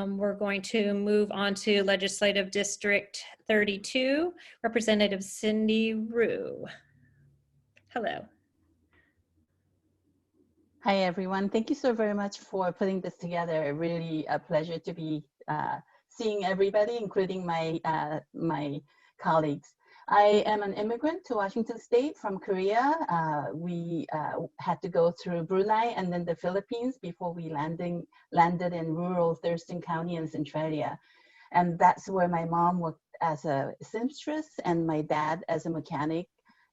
We're going to move on to Legislative District 32, Representative Cindy Rue. Hello. Hi, everyone. Thank you so very much for putting this together. Really a pleasure to be seeing everybody, including my colleagues. I am an immigrant to Washington State from Korea. We had to go through Brunei and then the Philippines before we landed in rural Thurston County in Centralia. And that's where my mom worked as a seamstress and my dad as a mechanic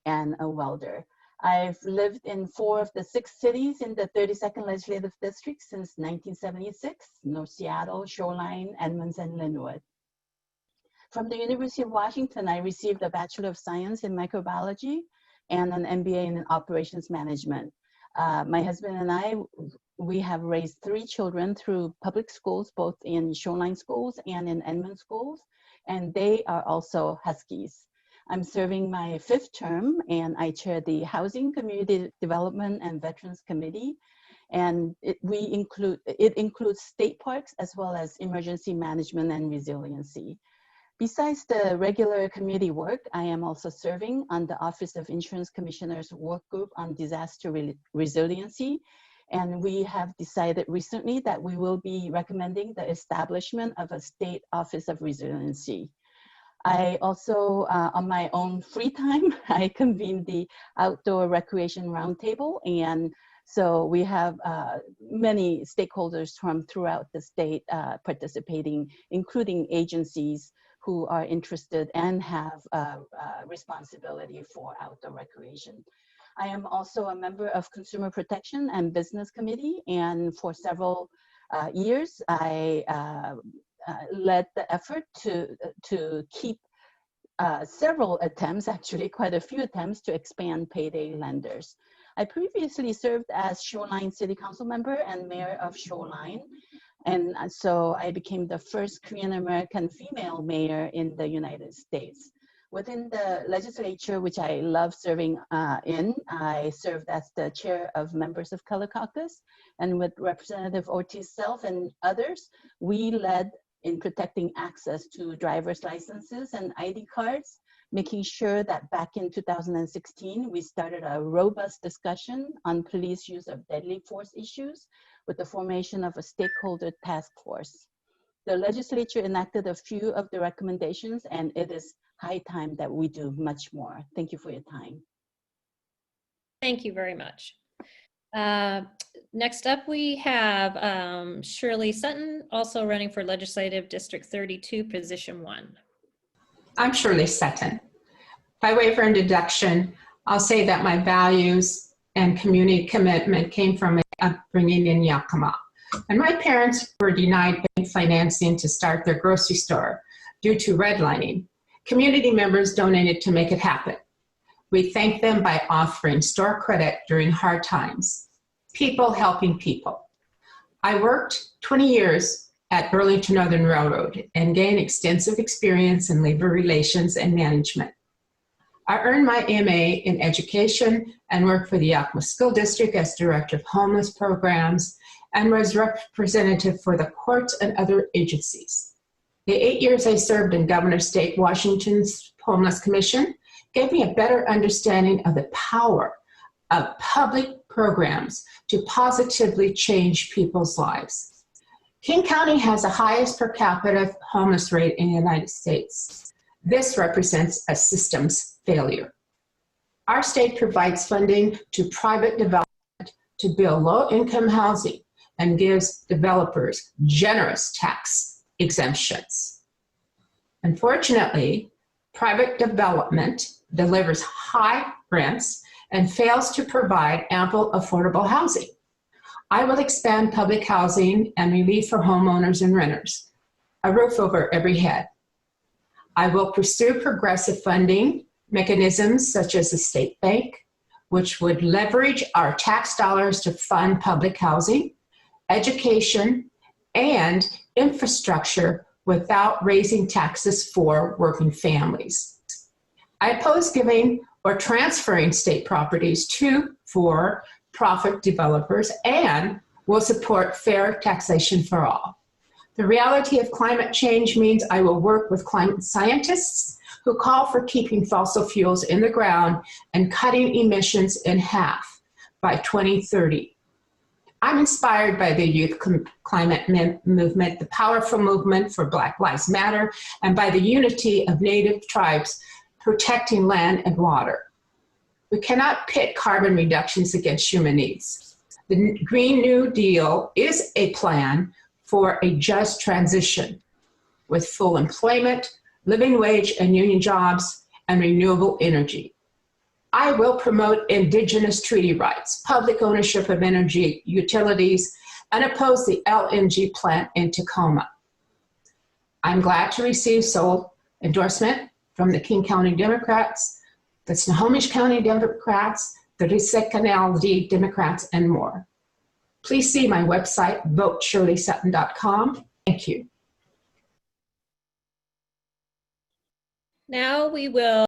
and a welder. I've lived in 4 of the 6 cities in the 32nd Legislative District since 1976, North Seattle, Shoreline, Edmonds, and Linwood. From the University of Washington, I received a Bachelor of Science in Microbiology and an MBA in Operations Management. My husband and I, we have raised 3 children through public schools, both in Shoreline schools and in Edmonds schools, and they are also Huskies. I'm serving my 5th term, and I chair the Housing, Community Development, and Veterans Committee. And it includes state parks as well as emergency management and resiliency. Besides the regular community work, I am also serving on the Office of Insurance Commissioner's Work Group on Disaster Resiliency. And we have decided recently that we will be recommending the establishment of a state Office of Resiliency. I also, on my own free time, I convened the Outdoor Recreation Roundtable. And so we have many stakeholders from throughout the state participating, including agencies who are interested and have responsibility for outdoor recreation. I am also a member of Consumer Protection and Business Committee, and for several years, I led the effort to keep several attempts, actually quite a few attempts, to expand payday lenders. I previously served as Shoreline City Council member and mayor of Shoreline. And so I became the first Korean American female mayor in the United States. Within the legislature, which I love serving in, I served as the chair of Members of Color Caucus. And with Representative Ortiz Self and others, we led in protecting access to driver's licenses and ID cards, making sure that back in 2016, we started a robust discussion on police use of deadly force issues with the formation of a stakeholder task force. The legislature enacted a few of the recommendations, and it is high time that we do much more. Thank you for your time. Thank you very much. Next up, we have Shirley Sutton, also running for Legislative District 32, Position 1. I'm Shirley Sutton. By way of introduction, I'll say that my values and community commitment came from an upbringing in Yakima. And my parents were denied bank financing to start their grocery store due to redlining. Community members donated to make it happen. We thank them by offering store credit during hard times. People helping people. I worked 20 years at Burlington Northern Railroad and gained extensive experience in labor relations and management. I earned my MA in education and worked for the Yakima School District as Director of Homeless Programs and was representative for the courts and other agencies. The 8 years I served in Governor State Washington's Homeless Commission gave me a better understanding of the power of public programs to positively change people's lives. King County has the highest per capita homeless rate in the United States. This represents a systems failure. Our state provides funding to private development to build low-income housing and gives developers generous tax exemptions. Unfortunately, private development delivers high rents and fails to provide ample affordable housing. I will expand public housing and relief for homeowners and renters, a roof over every head. I will pursue progressive funding mechanisms such as the state bank, which would leverage our tax dollars to fund public housing, education, and infrastructure without raising taxes for working families. I oppose giving or transferring state properties to for-profit developers and will support fair taxation for all. The reality of climate change means I will work with climate scientists who call for keeping fossil fuels in the ground and cutting emissions in half by 2030. I'm inspired by the youth climate movement, the powerful movement for Black Lives Matter, and by the unity of Native tribes protecting land and water. We cannot pit carbon reductions against human needs. The Green New Deal is a plan for a just transition with full employment, living wage and union jobs, and renewable energy. I will promote Indigenous treaty rights, public ownership of energy utilities, and oppose the LNG plant in Tacoma. I'm glad to receive sole endorsement from the King County Democrats, the Snohomish County Democrats, the Resecanality Democrats, and more. Please see my website, voteshirleysutton.com. Thank you. Now we will